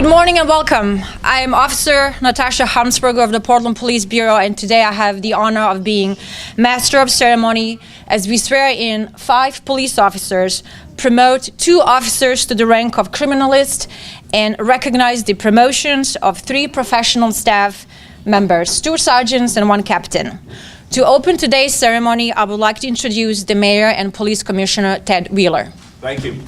morning and welcome. I am Officer Natasha Hamsberger of the Portland Police Bureau, and today I have the honor of being Master of Ceremony as we swear in 5 police officers, promote 2 officers to the rank of criminalist, and recognize the promotions of 3 professional staff members, 2 sergeants and 1 captain. To open today's ceremony, I would like to introduce the Mayor and Police Commissioner Ted Wheeler. Thank you.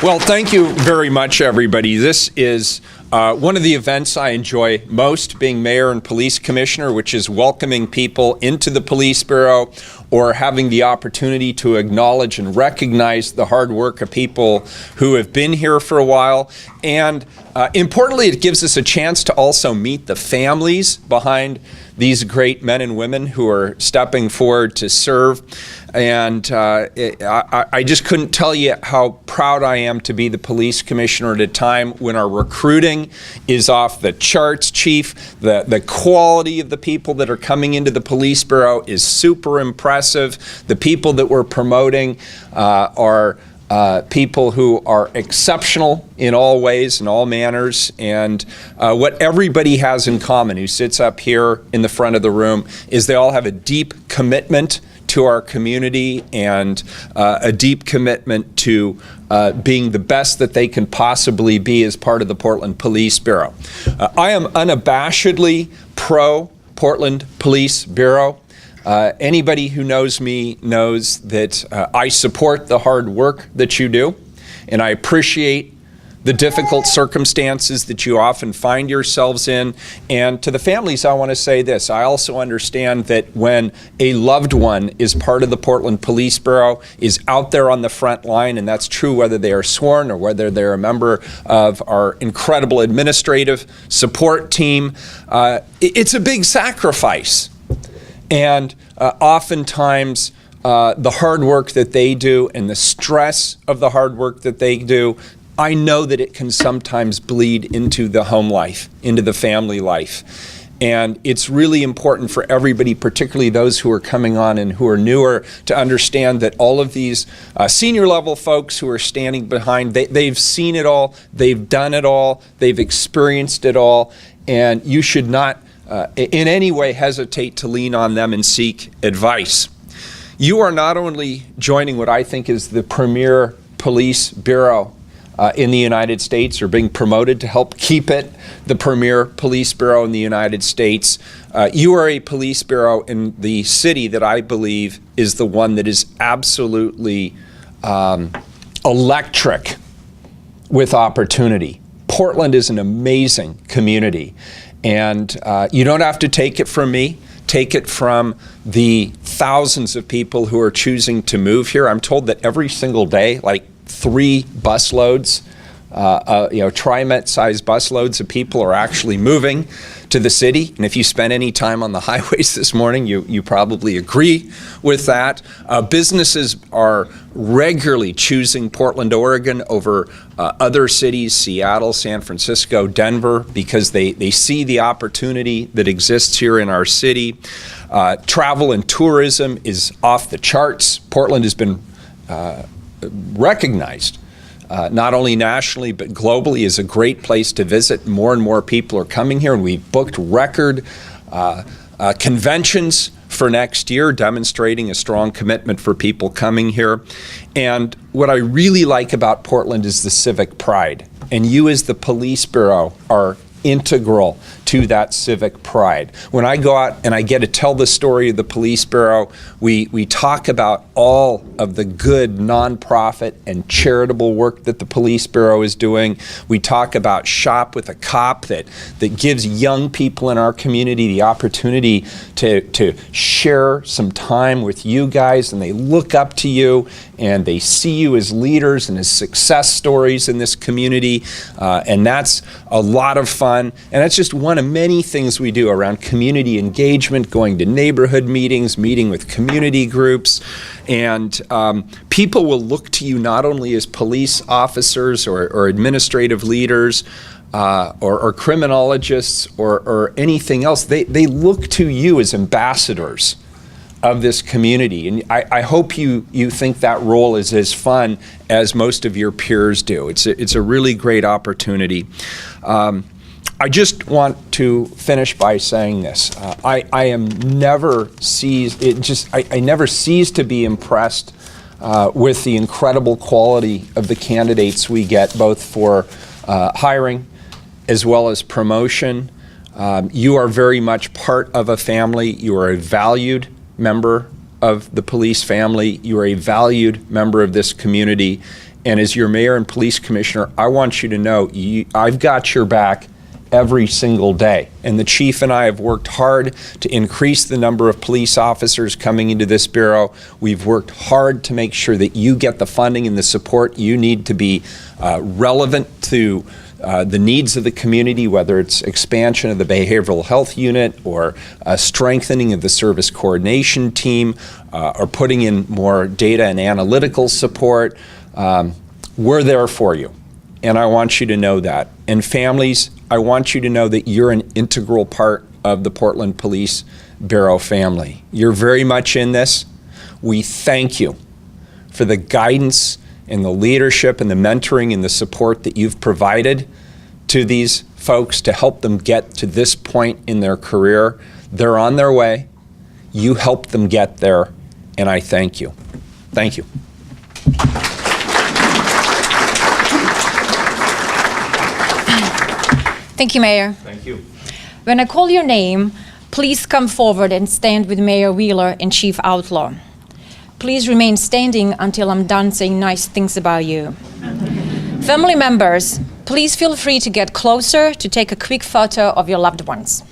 Well, thank you very much, everybody. This is one of the events I enjoy most, being mayor and police commissioner, which is welcoming people into the police bureau or having the opportunity to acknowledge and recognize the hard work of people who have been here for a while. And importantly, it gives us a chance to also meet the families behind these great men and women who are stepping forward to serve. And I just couldn't tell you how proud I am to be the police commissioner at a time when our recruiting is off the charts, Chief. The quality of the people that are coming into the police bureau is super impressive. The people that we're promoting are people who are exceptional in all ways, in all manners, and what everybody has in common who sits up here in the front of the room is they all have a deep commitment to our community and a deep commitment to being the best that they can possibly be as part of the Portland Police Bureau. I am unabashedly pro Portland Police Bureau. Anybody who knows me knows that I support the hard work that you do, and I appreciate the difficult circumstances that you often find yourselves in. And to the families, I want to say this. I also understand that when a loved one is part of the Portland Police Bureau, is out there on the front line, and that's true whether they are sworn or whether they're a member of our incredible administrative support team, it's a big sacrifice. And oftentimes, the hard work that they do and the stress of the hard work that they do, I know that it can sometimes bleed into the home life, into the family life. And it's really important for everybody, particularly those who are coming on and who are newer, to understand that all of these senior level folks who are standing behind, they've seen it all, they've done it all, they've experienced it all, and you should not in any way hesitate to lean on them and seek advice. You are not only joining what I think is the premier police bureau in the United States, or being promoted to help keep it the premier police bureau in the United States. You are a police bureau in the city that I believe is the one that is absolutely electric with opportunity. Portland is an amazing community, and you don't have to take it from me. Take it from the thousands of people who are choosing to move here. I'm told that every single day, like 3 busloads, TriMet-sized busloads of people are actually moving to the city. And if you spent any time on the highways this morning, you probably agree with that. Businesses are regularly choosing Portland, Oregon over other cities, Seattle, San Francisco, Denver, because they see the opportunity that exists here in our city. Travel and tourism is off the charts. Portland has been recognized not only nationally but globally as a great place to visit. More and more people are coming here, and we've booked record conventions for next year, demonstrating a strong commitment for people coming here. And what I really like about Portland is the civic pride, and you as the police bureau are integral to that civic pride. When I go out and I get to tell the story of the police bureau, we talk about all of the good nonprofit and charitable work that the police bureau is doing. We talk about Shop with a Cop that gives young people in our community the opportunity to share some time with you guys, and they look up to you and they see you as leaders and as success stories in this community, and that's a lot of fun. And that's just one of many things we do around community engagement, going to neighborhood meetings, meeting with community groups. And people will look to you not only as police officers or administrative leaders or criminologists or anything else. They look to you as ambassadors of this community. And I hope you think that role is as fun as most of your peers do. It's a really great opportunity. I just want to finish by saying this. I am never ceased, I never cease to be impressed with the incredible quality of the candidates we get, both for hiring as well as promotion. You are very much part of a family. You are a valued member of the police family. You are a valued member of this community. And as your mayor and police commissioner, I want you to know I've got your back every single day. And the chief and I have worked hard to increase the number of police officers coming into this bureau. We've worked hard to make sure that you get the funding and the support you need to be relevant to the needs of the community, whether it's expansion of the behavioral health unit or strengthening of the service coordination team or putting in more data and analytical support. We're there for you. And I want you to know that. And families, I want you to know that you're an integral part of the Portland Police Bureau family. You're very much in this. We thank you for the guidance and the leadership and the mentoring and the support that you've provided to these folks to help them get to this point in their career. They're on their way. You helped them get there, and I thank you. Thank you. Thank you, Mayor. Thank you. When I call your name, please come forward and stand with Mayor Wheeler and Chief Outlaw. Please remain standing until I'm done saying nice things about you. Family members, please feel free to get closer to take a quick photo of your loved ones.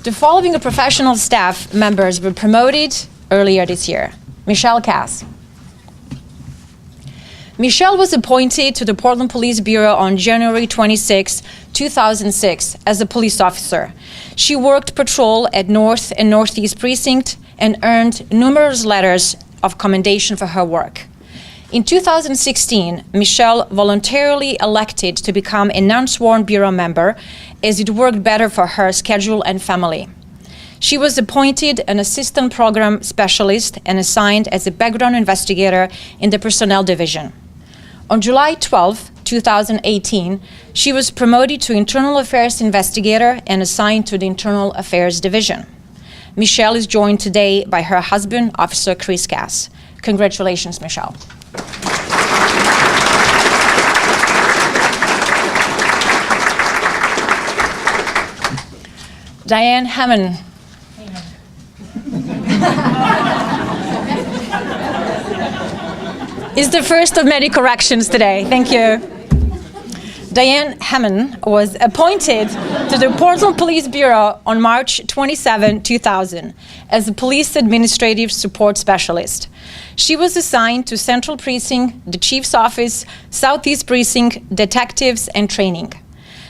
The following professional staff members were promoted earlier this year. Michelle Cass. Michelle was appointed to the Portland Police Bureau on January 26, 2006 as a police officer. She worked patrol at North and Northeast Precinct and earned numerous letters of commendation for her work. In 2016, Michelle voluntarily elected to become a non-sworn Bureau member as it worked better for her schedule and family. She was appointed an assistant program specialist and assigned as a background investigator in the Personnel Division. On July 12, 2018, she was promoted to Internal Affairs Investigator and assigned to the Internal Affairs Division. Michelle is joined today by her husband, Officer Chris Cass. Congratulations, Michelle. Diane Hammond. Is the first of many corrections today. Thank you. Diane Hammond was appointed to the Portland Police Bureau on March 27, 2000 as a Police Administrative Support Specialist. She was assigned to Central Precinct, the Chief's Office, Southeast Precinct, Detectives, and Training.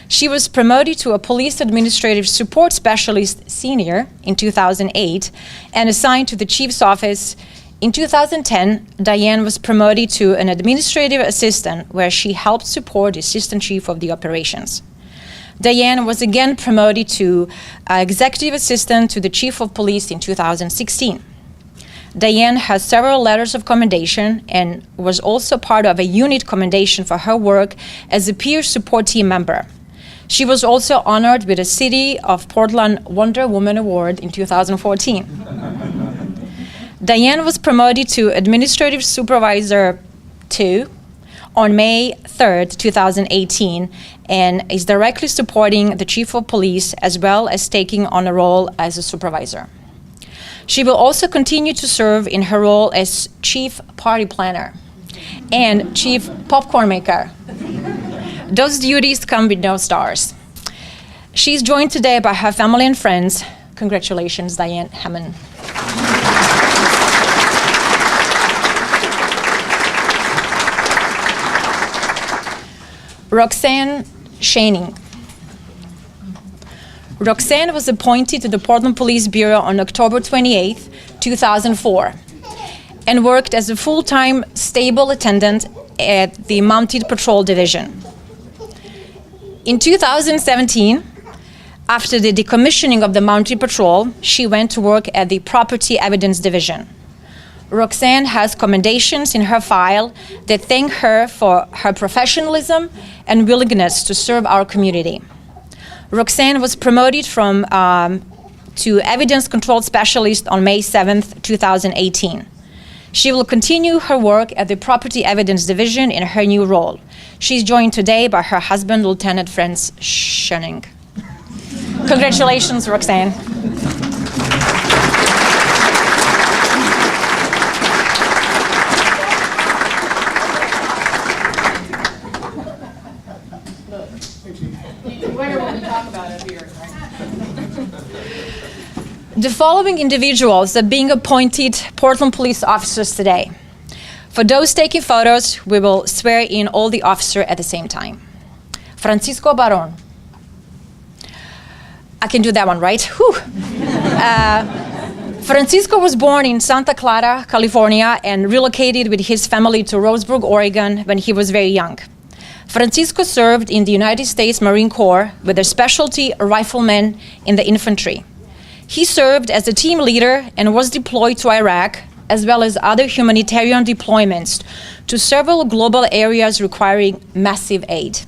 She was promoted to a Police Administrative Support Specialist Senior in 2008 and assigned to the Chief's Office. In 2010, Diane was promoted to an administrative assistant where she helped support the assistant chief of the operations. Diane was again promoted to executive assistant to the chief of police in 2016. Diane has several letters of commendation and was also part of a unit commendation for her work as a peer support team member. She was also honored with a City of Portland Wonder Woman Award in 2014. Diane was promoted to Administrative Supervisor 2 on May 3rd, 2018, and is directly supporting the Chief of Police as well as taking on a role as a supervisor. She will also continue to serve in her role as Chief Party Planner and Chief Popcorn Maker. Those duties come with no stars. She's joined today by her family and friends. Congratulations, Diane Hammond. Roxanne Shaning. Roxanne was appointed to the Portland Police Bureau on October 28, 2004, and worked as a full-time stable attendant at the Mounted Patrol Division. In 2017, After the decommissioning of the Mounted Patrol, she went to work at the Property Evidence Division. Roxanne has commendations in her file that thank her for her professionalism and willingness to serve our community. Roxanne was promoted to Evidence Control Specialist on May 7th, 2018. She will continue her work at the Property Evidence Division in her new role. She's joined today by her husband, Lieutenant Franz Schoening. Congratulations, Roxanne. The following individuals are being appointed Portland police officers today. For those taking photos, we will swear in all the officers at the same time. Francisco Baron. I can do that one, right? Francisco was born in Santa Clara, California, and relocated with his family to Roseburg, Oregon when he was very young. Francisco served in the United States Marine Corps with a specialty rifleman in the infantry. He served as a team leader and was deployed to Iraq, as well as other humanitarian deployments to several global areas requiring massive aid.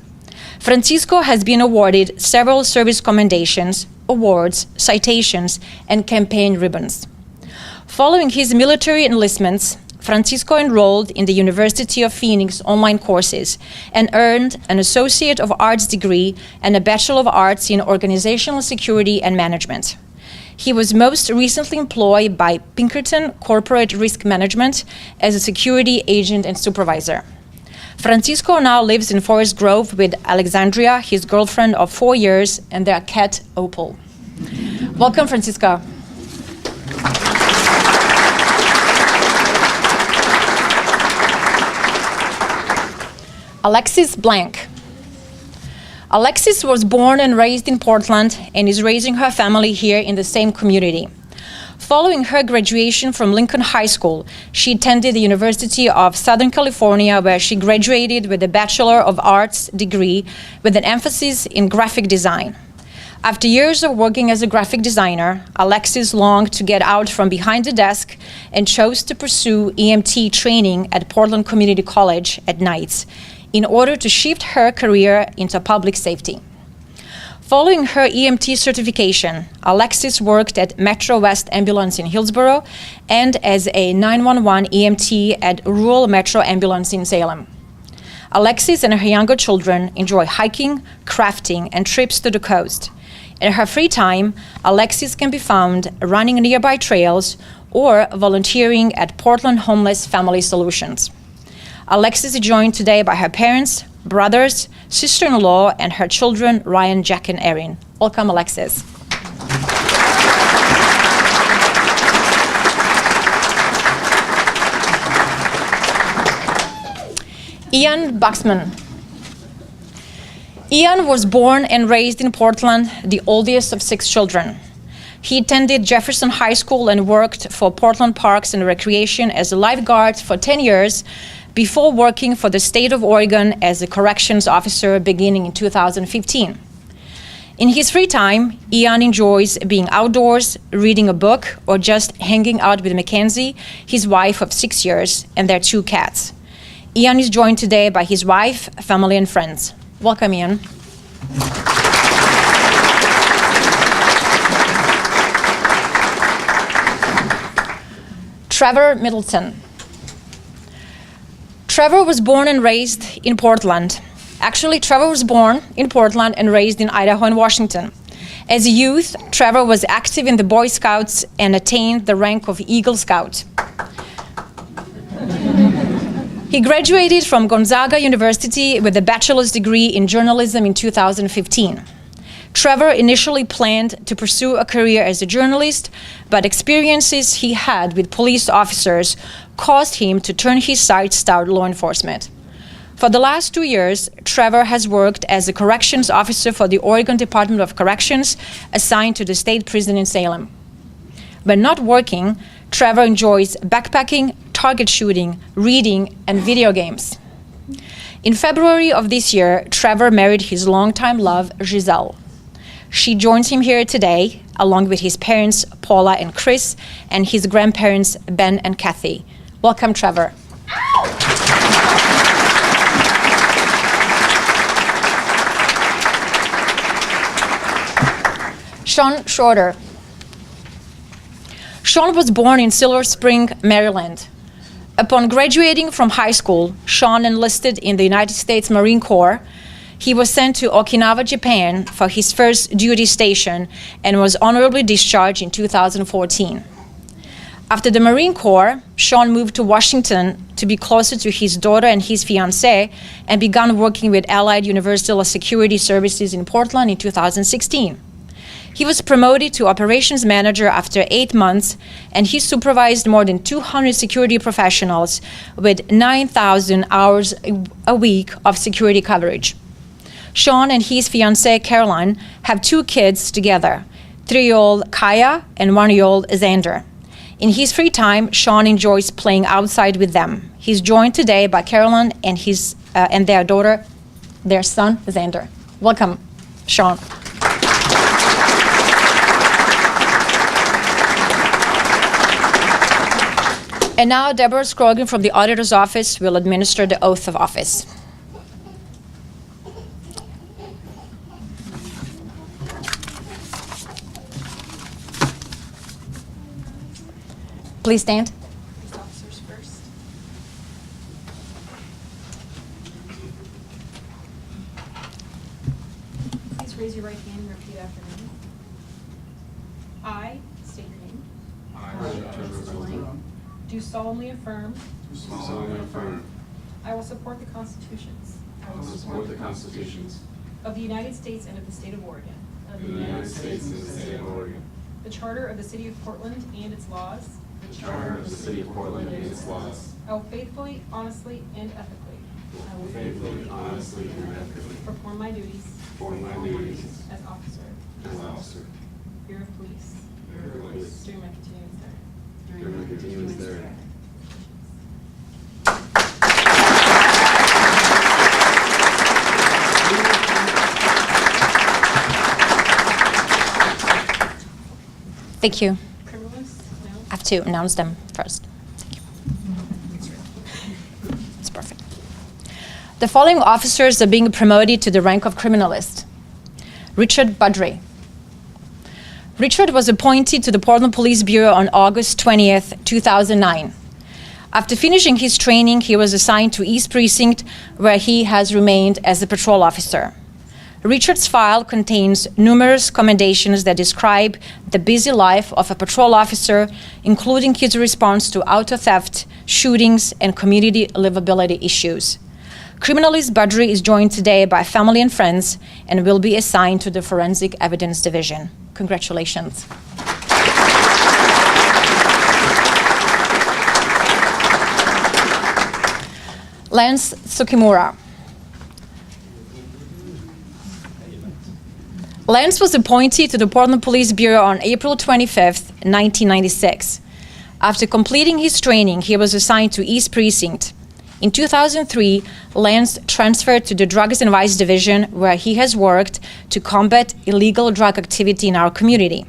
Francisco has been awarded several service commendations, awards, citations, and campaign ribbons. Following his military enlistments, Francisco enrolled in the University of Phoenix online courses and earned an Associate of Arts degree and a Bachelor of Arts in Organizational Security and Management. He was most recently employed by Pinkerton Corporate Risk Management as a security agent and supervisor. Francisco now lives in Forest Grove with Alexandria, his girlfriend of 4 years, and their cat, Opal. Welcome, Francisco. Alexis Blank. Alexis was born and raised in Portland and is raising her family here in the same community. Following her graduation from Lincoln High School, she attended the University of Southern California, where she graduated with a Bachelor of Arts degree with an emphasis in graphic design. After years of working as a graphic designer, Alexis longed to get out from behind the desk and chose to pursue EMT training at Portland Community College at nights in order to shift her career into public safety. Following her EMT certification, Alexis worked at Metro West Ambulance in Hillsborough and as a 911 EMT at Rural Metro Ambulance in Salem. Alexis and her younger children enjoy hiking, crafting, and trips to the coast. In her free time, Alexis can be found running nearby trails or volunteering at Portland Homeless Family Solutions. Alexis is joined today by her parents, brothers, sister-in-law, and her children, Ryan, Jack, and Erin. Welcome, Alexis. Ian Buxman. Ian was born and raised in Portland, the oldest of 6 children. He attended Jefferson High School and worked for Portland Parks and Recreation as a lifeguard for 10 years before working for the state of Oregon as a corrections officer beginning in 2015. In his free time, Ian enjoys being outdoors, reading a book, or just hanging out with Mackenzie, his wife of 6 years, and their 2 cats. Ian is joined today by his wife, family, and friends. Welcome, Ian. Trevor Middleton. Trevor was born and raised in Portland. Actually, Trevor was born in Portland and raised in Idaho and Washington. As a youth, Trevor was active in the Boy Scouts and attained the rank of Eagle Scout. He graduated from Gonzaga University with a bachelor's degree in journalism in 2015. Trevor initially planned to pursue a career as a journalist, but experiences he had with police officers caused him to turn his sights toward law enforcement. For the last 2 years, Trevor has worked as a corrections officer for the Oregon Department of Corrections, assigned to the state prison in Salem. When not working, Trevor enjoys backpacking, target shooting, reading, and video games. In February of this year, Trevor married his longtime love, Giselle. She joins him here today, along with his parents, Paula and Chris, and his grandparents, Ben and Kathy. Welcome, Trevor. Sean Schroeder. Sean was born in Silver Spring, Maryland. Upon graduating from high school, Sean enlisted in the United States Marine Corps. He was sent to Okinawa, Japan for his first duty station and was honorably discharged in 2014. After the Marine Corps, Sean moved to Washington to be closer to his daughter and his fiancée and began working with Allied Universal Security Services in Portland in 2016. He was promoted to operations manager after 8 months, and he supervised more than 200 security professionals with 9,000 hours a week of security coverage. Sean and his fiancée, Caroline, have 2 kids together, 3-year-old Kaya and 1-year-old Xander. In his free time, Sean enjoys playing outside with them. He's joined today by Caroline and their daughter, their son, Xander. Welcome, Sean. And now Deborah Scroggin from the Auditor's Office will administer the oath of office. Please stand. Police officers first. Please raise your right hand and repeat after me. I state your name. Do solemnly affirm. I will support the constitutions. Of the United States and of the state of Oregon. The charter of the city of Portland and its laws. I will faithfully, honestly, and ethically. Perform my duties. As officer. Bureau of Police. During my continuance there. Thank you. Criminalists? No? I have to announce them first. Thank you. That's perfect. The following officers are being promoted to the rank of criminalist. Richard Budry. Richard was appointed to the Portland Police Bureau on August 20th, 2009. After finishing his training, he was assigned to East Precinct, where he has remained as a patrol officer. Richard's file contains numerous commendations that describe the busy life of a patrol officer, including his response to auto theft, shootings, and community livability issues. Criminalist Budry is joined today by family and friends and will be assigned to the Forensic Evidence Division. Congratulations. Lance Tsukimura. Lance was appointed to the Portland Police Bureau on April 25th, 1996. After completing his training, he was assigned to East Precinct. In 2003, Lance transferred to the Drugs and Vice Division, where he has worked to combat illegal drug activity in our community.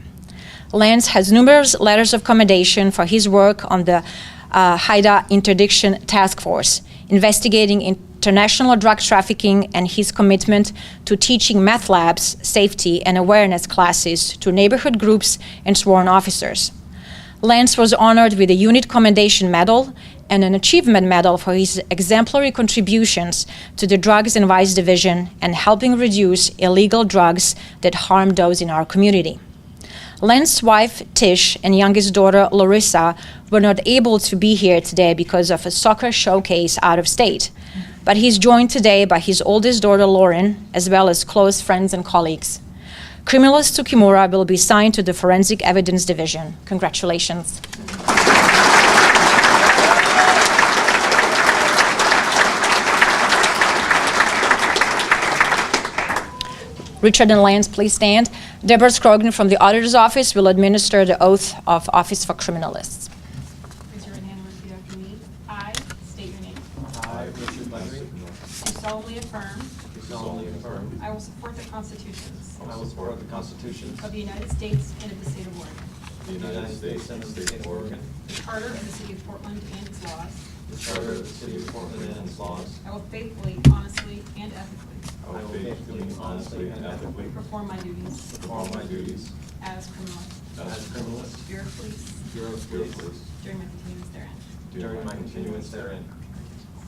Lance has numerous letters of commendation for his work on the HIDTA Interdiction Task Force, investigating international drug trafficking, and his commitment to teaching meth labs, safety, and awareness classes to neighborhood groups and sworn officers. Lance was honored with a Unit Commendation Medal and an Achievement Medal for his exemplary contributions to the Drugs and Vice Division and helping reduce illegal drugs that harm those in our community. Lance's wife, Tish, and youngest daughter, Larissa, were not able to be here today because of a soccer showcase out of state. But he's joined today by his oldest daughter, Lauren, as well as close friends and colleagues. Criminalist Tsukimura will be assigned to the Forensic Evidence Division. Congratulations. Richard and Lance, please stand. Deborah Scroggin from the Auditor's Office will administer the oath of office for criminalists. Raise your right hand and repeat after me. I state your name. I, Richard Budry, Do solemnly affirm. do solemnly affirm I will support the constitutions. I will support support the Constitution of the United States and of the state of Oregon. of the United States and the state of Oregon, The charter of the city of Portland and its laws. the charter of the city of Portland and its laws. I will faithfully, honestly, and ethically I will faithfully, honestly, and ethically perform my duties perform my duties as criminalist, as criminalist, Bureau of Police, Bureau of Police, during my continuance therein.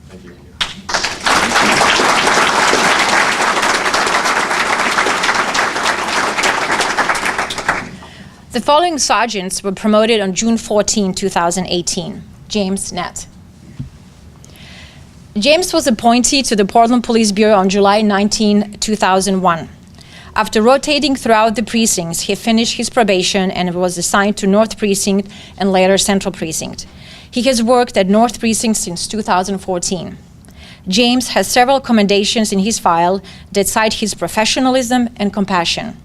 Thank you. The following sergeants were promoted on June 14, 2018. James Nett. James was appointed to the Portland Police Bureau on July 19, 2001. After rotating throughout the precincts, he finished his probation and was assigned to North Precinct and later Central Precinct. He has worked at North Precinct since 2014. James has several commendations in his file that cite his professionalism and compassion.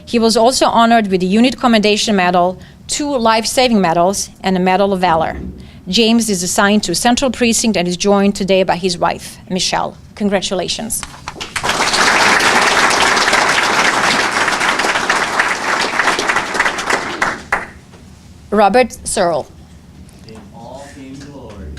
He was also honored with the Unit Commendation Medal, 2 life-saving medals, and a Medal of Valor. James is assigned to Central Precinct and is joined today by his wife, Michelle. Congratulations. Robert Searle. All came to the Lord.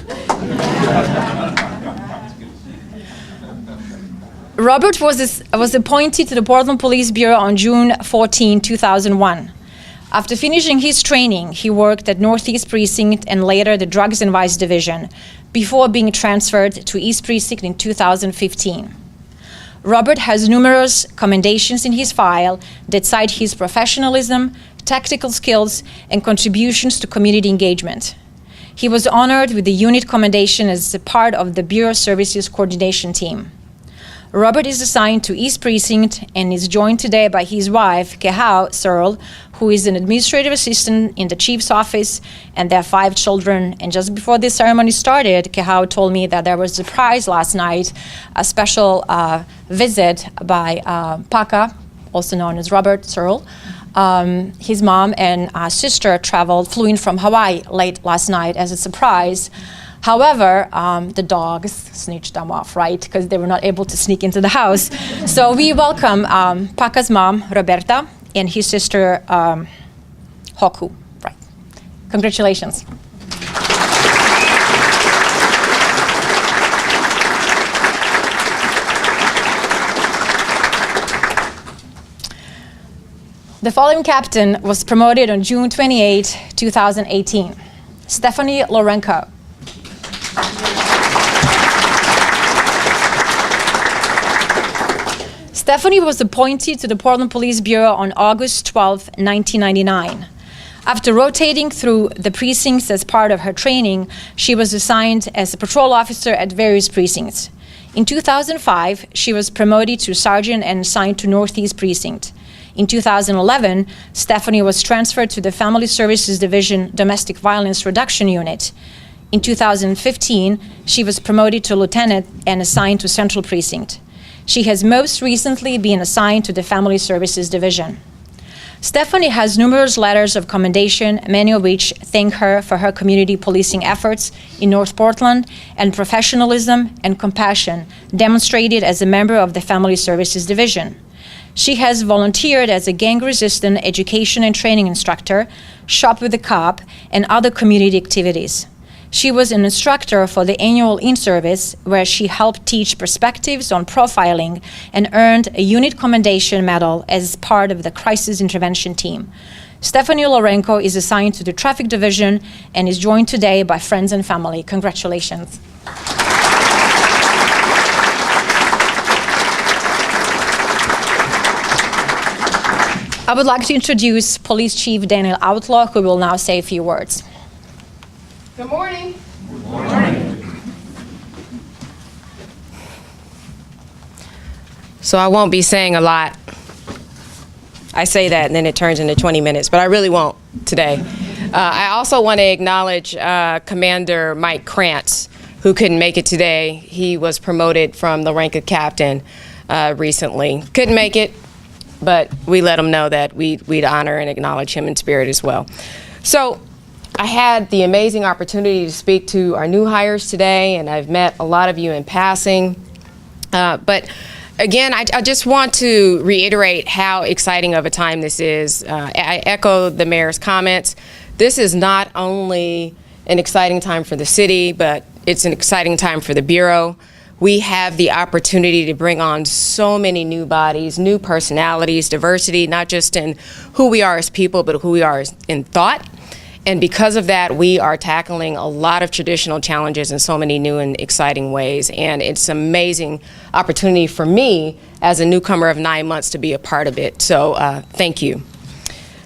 Robert was appointed to the Portland Police Bureau on June 14, 2001. After finishing his training, he worked at Northeast Precinct and later the Drugs and Vice Division, before being transferred to East Precinct in 2015. Robert has numerous commendations in his file that cite his professionalism, tactical skills, and contributions to community engagement. He was honored with the Unit Commendation as a part of the Bureau Services Coordination Team. Robert is assigned to East Precinct and is joined today by his wife, Kehau Searle, who is an administrative assistant in the chief's office, and their 5 children. And just before this ceremony started, Kehau told me that there was a surprise last night, a special visit by Paka, also known as Robert Searle. His mom and sister flew in from Hawaii late last night as a surprise. However, the dogs snitched them off, right? Because they were not able to sneak into the house. So we welcome Paka's mom, Roberta, and his sister, Hoku. Right. Congratulations. The following captain was promoted on June 28, 2018. Stephanie Lorenko. Stephanie was appointed to the Portland Police Bureau on August 12, 1999. After rotating through the precincts as part of her training, she was assigned as a patrol officer at various precincts. In 2005, she was promoted to sergeant and assigned to Northeast Precinct. In 2011, Stephanie was transferred to the Family Services Division Domestic Violence Reduction Unit. In 2015, she was promoted to lieutenant and assigned to Central Precinct. She has most recently been assigned to the Family Services Division. Stephanie has numerous letters of commendation, many of which thank her for her community policing efforts in North Portland and professionalism and compassion demonstrated as a member of the Family Services Division. She has volunteered as a gang-resistant education and training instructor, Shop with a Cop, and other community activities. She was an instructor for the annual in-service, where she helped teach perspectives on profiling and earned a Unit Commendation Medal as part of the Crisis Intervention Team. Stephanie Lorenko is assigned to the Traffic Division and is joined today by friends and family. Congratulations. I would like to introduce Police Chief Daniel Outlaw, who will now say a few words. Good morning. Good morning. So I won't be saying a lot. I say that and then it turns into 20 minutes, but I really won't today. I also want to acknowledge Commander Mike Krantz, who couldn't make it today. He was promoted from the rank of captain recently. Couldn't make it, but we let him know that we'd honor and acknowledge him in spirit as well. So I had the amazing opportunity to speak to our new hires today, and I've met a lot of you in passing. But Again, I just want to reiterate how exciting of a time this is. I echo the mayor's comments. This is not only an exciting time for the city, but it's an exciting time for the Bureau. We have the opportunity to bring on so many new bodies, new personalities, diversity, not just in who we are as people, but who we are in thought. And because of that, we are tackling a lot of traditional challenges in so many new and exciting ways. And it's an amazing opportunity for me as a newcomer of 9 months to be a part of it. So thank you.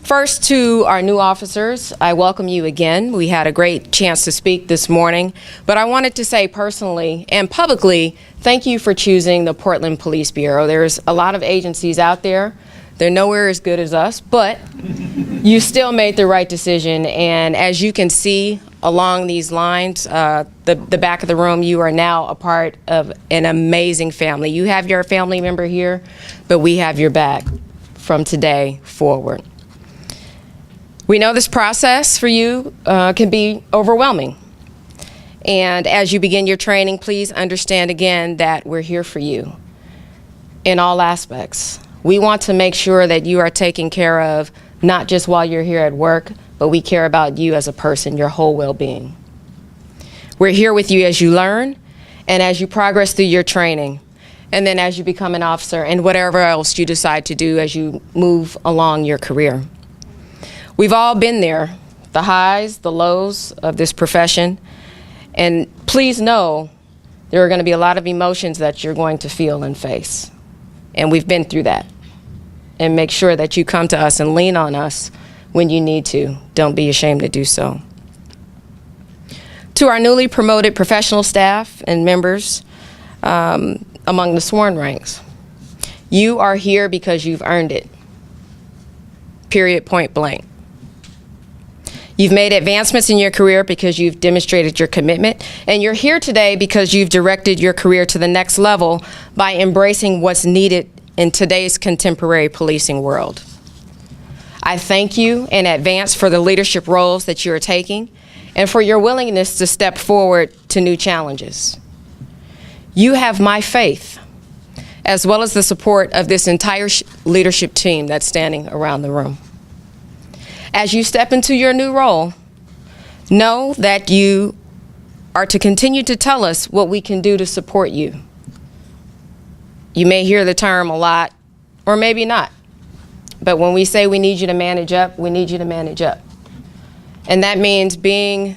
First, to our new officers, I welcome you again. We had a great chance to speak this morning, but I wanted to say personally and publicly, thank you for choosing the Portland Police Bureau. There's a lot of agencies out there. They're nowhere as good as us, but you still made the right decision. And as you can see along these lines, the back of the room, you are now a part of an amazing family. You have your family member here, but we have your back from today forward. We know this process for you can be overwhelming. And as you begin your training, please understand again that we're here for you in all aspects. We want to make sure that you are taken care of, not just while you're here at work, but we care about you as a person, your whole well-being. We're here with you as you learn and as you progress through your training, and then as you become an officer and whatever else you decide to do as you move along your career. We've all been there, the highs, the lows of this profession, and please know there are going to be a lot of emotions that you're going to feel and face. And we've been through that. And make sure that you come to us and lean on us when you need to. Don't be ashamed to do so. To our newly promoted professional staff and members among the sworn ranks, you are here because you've earned it. Period, point blank. You've made advancements in your career because you've demonstrated your commitment, and you're here today because you've directed your career to the next level by embracing what's needed in today's contemporary policing world. I thank you in advance for the leadership roles that you are taking and for your willingness to step forward to new challenges. You have my faith, as well as the support of this entire leadership team that's standing around the room. As you step into your new role, know that you are to continue to tell us what we can do to support you. You may hear the term a lot, or maybe not. But when we say we need you to manage up, we need you to manage up. And that means being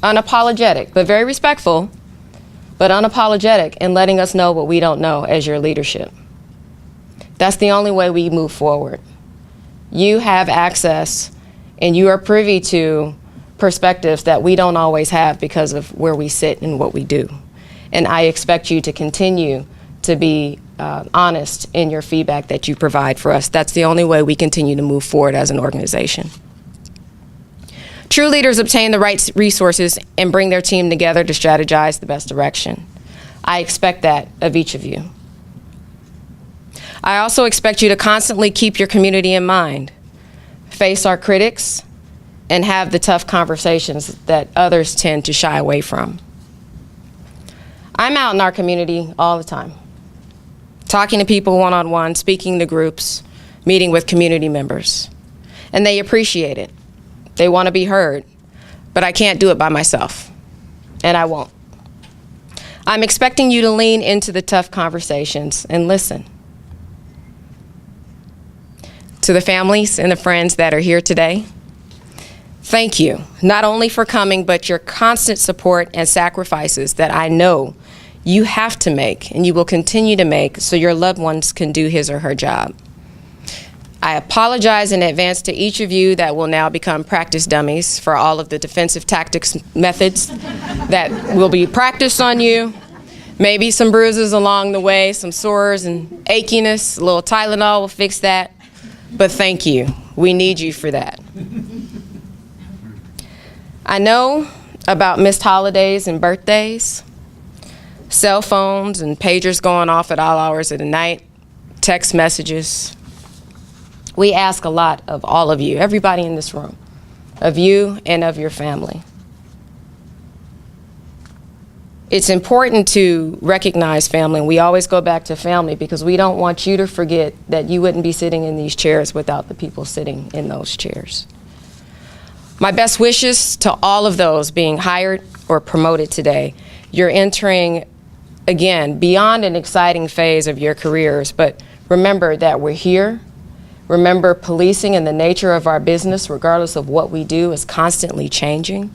unapologetic, but very respectful, but unapologetic in letting us know what we don't know as your leadership. That's the only way we move forward. You have access and you are privy to perspectives that we don't always have because of where we sit and what we do. And I expect you to continue to be honest in your feedback that you provide for us. That's the only way we continue to move forward as an organization. True leaders obtain the right resources and bring their team together to strategize the best direction. I expect that of each of you. I also expect you to constantly keep your community in mind, face our critics, and have the tough conversations that others tend to shy away from. I'm out in our community all the time, talking to people one-on-one, speaking to groups, meeting with community members, and they appreciate it. They want to be heard, but I can't do it by myself, and I won't. I'm expecting you to lean into the tough conversations and listen. To the families and the friends that are here today, thank you, not only for coming, but your constant support and sacrifices that I know you have to make and you will continue to make so your loved ones can do his or her job. I apologize in advance to each of you that will now become practice dummies for all of the defensive tactics methods that will be practiced on you. Maybe some bruises along the way, some sores and achiness, a little Tylenol will fix that. But thank you. We need you for that. I know about missed holidays and birthdays, cell phones and pagers going off at all hours of the night, text messages. We ask a lot of all of you, everybody in this room, of you and of your family. It's important to recognize family, and we always go back to family because we don't want you to forget that you wouldn't be sitting in these chairs without the people sitting in those chairs. My best wishes to all of those being hired or promoted today. You're entering, again, beyond an exciting phase of your careers, but remember that we're here. Remember, policing and the nature of our business, regardless of what we do, is constantly changing.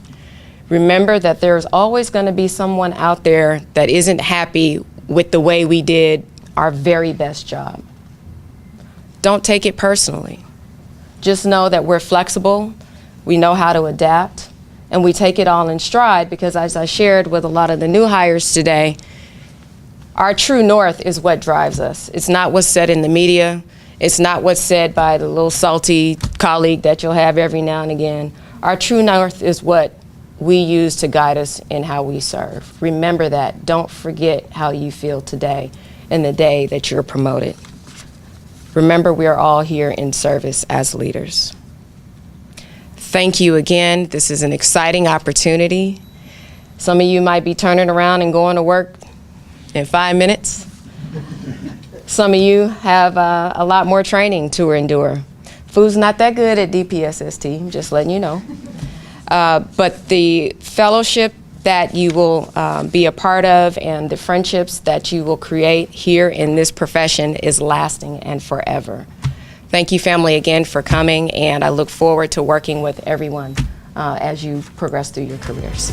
Remember that there's always going to be someone out there that isn't happy with the way we did our very best job. Don't take it personally. Just know that we're flexible, we know how to adapt, and we take it all in stride because, as I shared with a lot of the new hires today, our true north is what drives us. It's not what's said in the media. It's not what's said by the little salty colleague that you'll have every now and again. Our true north is what we use to guide us in how we serve. Remember that. Don't forget how you feel today and the day that you're promoted. Remember, we are all here in service as leaders. Thank you again. This is an exciting opportunity. Some of you might be turning around and going to work in 5 minutes. Some of you have a lot more training to endure. Food's not that good at DPSST, I'm just letting you know. But the fellowship that you will be a part of and the friendships that you will create here in this profession is lasting and forever. Thank you, family, again for coming, and I look forward to working with everyone as you progress through your careers.